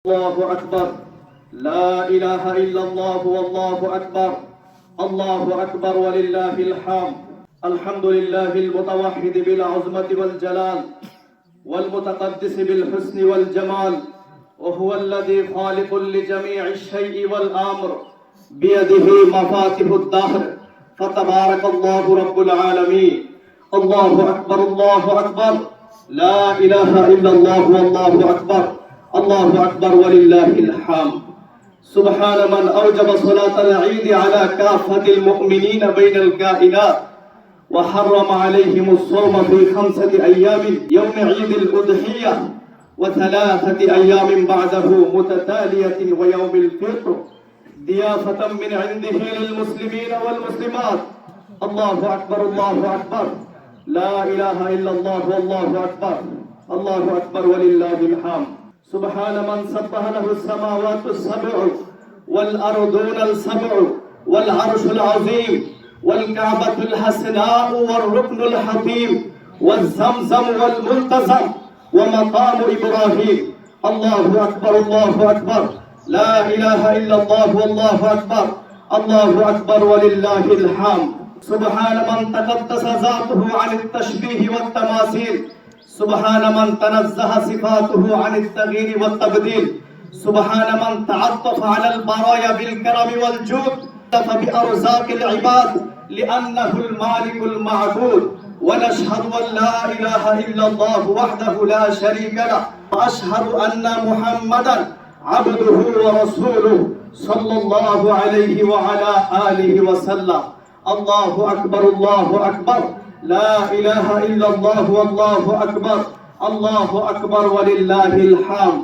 الله أكبر. لا إله إلا الله والله أكبر. الله أكبر ولله الحمد. الحمد لله المتوحد بالعظمة والجلال والمتقدس بالحسن والجمال، وهو الذي خالق لجميع الشيء والأمر، بيده مفاتيح الدهر، فتبارك الله رب العالمين. الله أكبر الله أكبر. لا إله إلا الله والله أكبر. الله أكبر ولله الحمد. سبحان من أوجب صلاة العيد على كافة المؤمنين بين الكائنات، وحرم عليهم الصوم في 5 أيام يوم عيد الأضحية، و3 أيام بعده متتالية ويوم الفطر، ضيافة من عنده للمسلمين والمسلمات. الله أكبر الله أكبر. لا إله إلا الله والله أكبر. الله أكبر ولله الحمد. سبحان من سبح له السماوات السبع والأرضون السبع والعرش العظيم والكعبة الحسناء والركن الحكيم والزمزم والملتزم ومقام إبراهيم. الله أكبر الله أكبر. لا إله إلا الله والله أكبر. الله أكبر ولله الحمد. سبحان من تقدس ذاته عن التشبيه والتماثيل. سبحان من تنزه صفاته عن التغيير والتبديل. سبحان من تعطف على البرايا بالكرم والجود بأرزاق العباد لأنه المالك المعبود. ونشهد أن لا إله إلا الله وحده لا شريك له، وأشهد أن محمدا عبده ورسوله صلى الله عليه وعلى آله وسلم. الله أكبر الله أكبر. لا إله إلا الله والله أكبر. الله أكبر ولله الحمد.